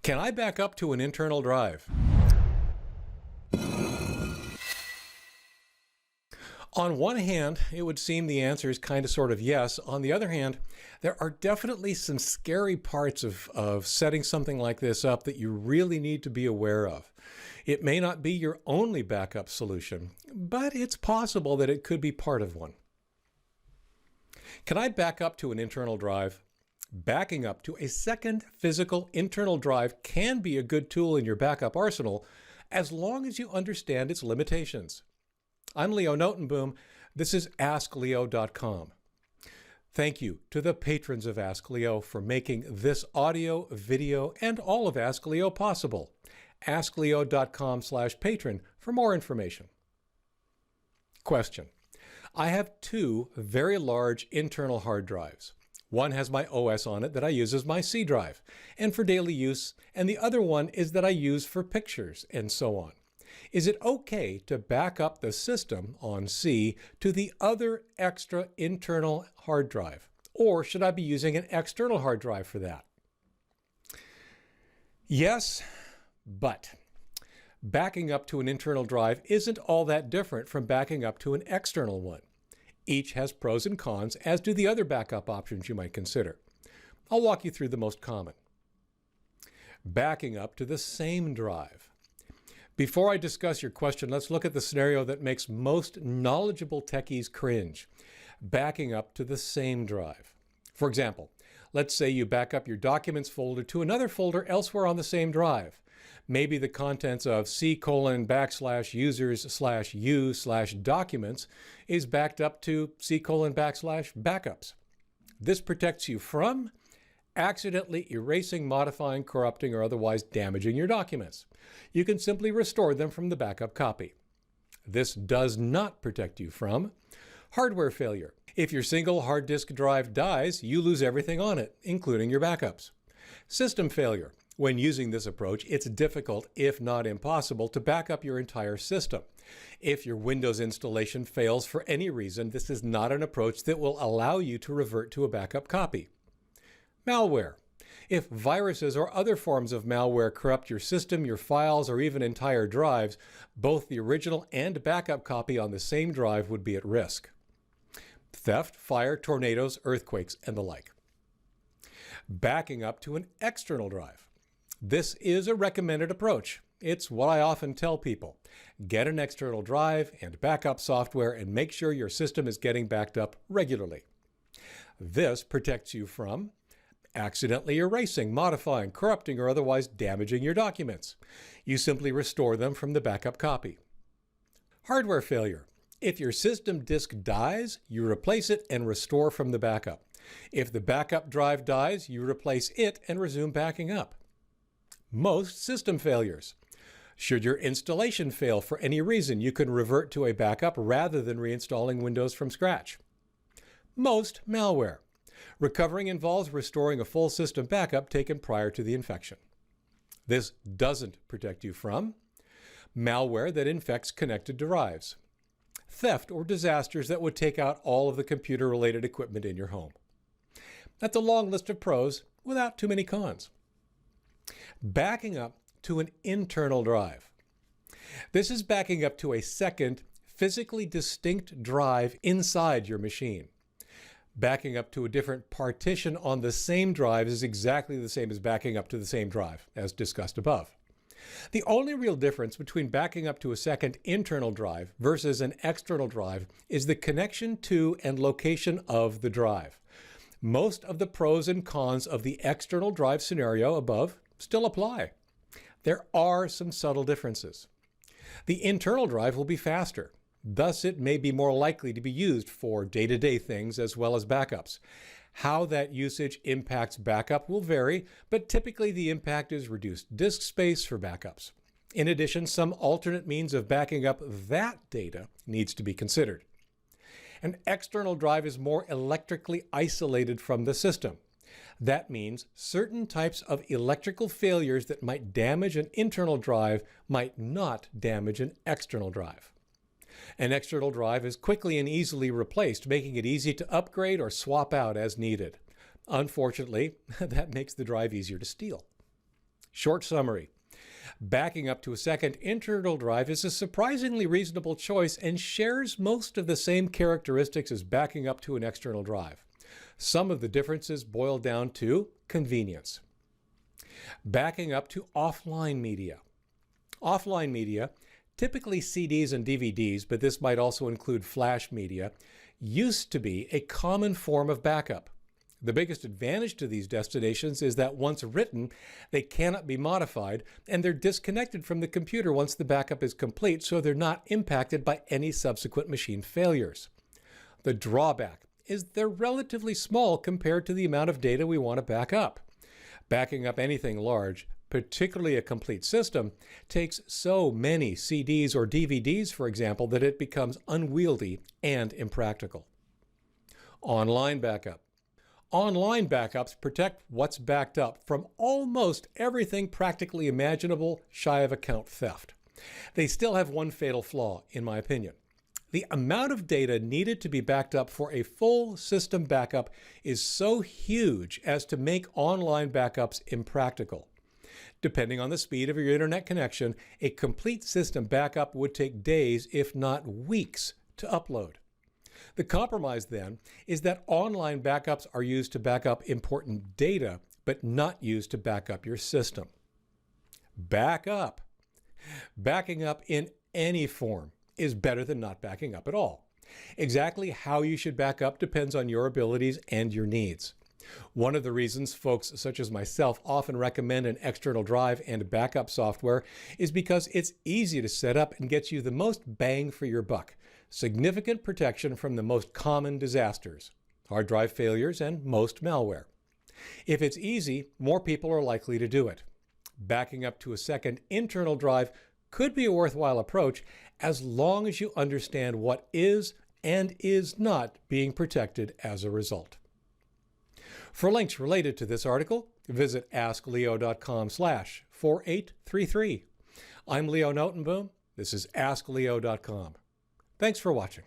Can I back up to an internal drive? On one hand, it would seem the answer is kind of sort of yes. On the other hand, there are definitely some scary parts of setting something like this up that you really need to be aware of. It may not be your only backup solution, but it's possible that it could be part of one. Can I back up to an internal drive? Backing up to a second physical internal drive can be a good tool in your backup arsenal as long as you understand its limitations. I'm Leo Notenboom. This is askleo.com. Thank you to the patrons of Ask Leo for making this audio, video, and all of Ask Leo possible. askleo.com/patron for more information. Question. I have two very large internal hard drives. One has my OS on it that I use as my C drive and for daily use, and the other one is that I use for pictures and so on. Is it okay to back up the system on C to the other extra internal hard drive? Or should I be using an external hard drive for that? Yes, but backing up to an internal drive isn't all that different from backing up to an external one. Each has pros and cons, as do the other backup options you might consider. I'll walk you through the most common. Backing up to the same drive. Before I discuss your question, let's look at the scenario that makes most knowledgeable techies cringe. Backing up to the same drive. For example, let's say you back up your documents folder to another folder elsewhere on the same drive. Maybe the contents of C:\users/u/documents is backed up to C:\backups. This protects you from accidentally erasing, modifying, corrupting, or otherwise damaging your documents. You can simply restore them from the backup copy. This does not protect you from hardware failure. If your single hard disk drive dies, you lose everything on it, including your backups. System failure. When using this approach, it's difficult, if not impossible, to back up your entire system. If your Windows installation fails for any reason, this is not an approach that will allow you to revert to a backup copy. Malware. If viruses or other forms of malware corrupt your system, your files, or even entire drives, both the original and backup copy on the same drive would be at risk. Theft, fire, tornadoes, earthquakes, and the like. Backing up to an external drive. This is a recommended approach. It's what I often tell people. Get an external drive and backup software and make sure your system is getting backed up regularly. This protects you from accidentally erasing, modifying, corrupting, or otherwise damaging your documents. You simply restore them from the backup copy. Hardware failure. If your system disk dies, you replace it and restore from the backup. If the backup drive dies, you replace it and resume backing up. Most system failures. Should your installation fail for any reason, you can revert to a backup rather than reinstalling Windows from scratch. Most malware. Recovering involves restoring a full system backup taken prior to the infection. This doesn't protect you from malware that infects connected drives, theft or disasters that would take out all of the computer-related equipment in your home. That's a long list of pros without too many cons. Backing up to an internal drive. This is backing up to a second, physically distinct drive inside your machine. Backing up to a different partition on the same drive is exactly the same as backing up to the same drive, as discussed above. The only real difference between backing up to a second internal drive versus an external drive is the connection to and location of the drive. Most of the pros and cons of the external drive scenario above still apply. There are some subtle differences. The internal drive will be faster. Thus, it may be more likely to be used for day-to-day things as well as backups. How that usage impacts backup will vary, but typically the impact is reduced disk space for backups. In addition, some alternate means of backing up that data needs to be considered. An external drive is more electrically isolated from the system. That means certain types of electrical failures that might damage an internal drive might not damage an external drive. An external drive is quickly and easily replaced, making it easy to upgrade or swap out as needed. Unfortunately, that makes the drive easier to steal. Short summary. Backing up to a second internal drive is a surprisingly reasonable choice and shares most of the same characteristics as backing up to an external drive. Some of the differences boil down to convenience. Backing up to offline media. Offline media, typically CDs and DVDs, but this might also include flash media, used to be a common form of backup. The biggest advantage to these destinations is that once written, they cannot be modified, and they're disconnected from the computer once the backup is complete, so they're not impacted by any subsequent machine failures. The drawback is they're relatively small compared to the amount of data we want to back up. Backing up anything large, particularly a complete system, takes so many CDs or DVDs, for example, that it becomes unwieldy and impractical. Online backup. Online backups protect what's backed up from almost everything practically imaginable shy of account theft. They still have one fatal flaw, in my opinion. The amount of data needed to be backed up for a full system backup is so huge as to make online backups impractical. Depending on the speed of your internet connection, a complete system backup would take days, if not weeks, to upload. The compromise, then, is that online backups are used to back up important data, but not used to back up your system. Back up. Backing up in any form is better than not backing up at all. Exactly how you should back up depends on your abilities and your needs. One of the reasons folks such as myself often recommend an external drive and backup software is because it's easy to set up and gets you the most bang for your buck. Significant protection from the most common disasters, hard drive failures, and most malware. If it's easy, more people are likely to do it. Backing up to a second internal drive could be a worthwhile approach as long as you understand what is and is not being protected as a result. For links related to this article, visit askleo.com/4833. I'm Leo Notenboom. This is askleo.com. Thanks for watching.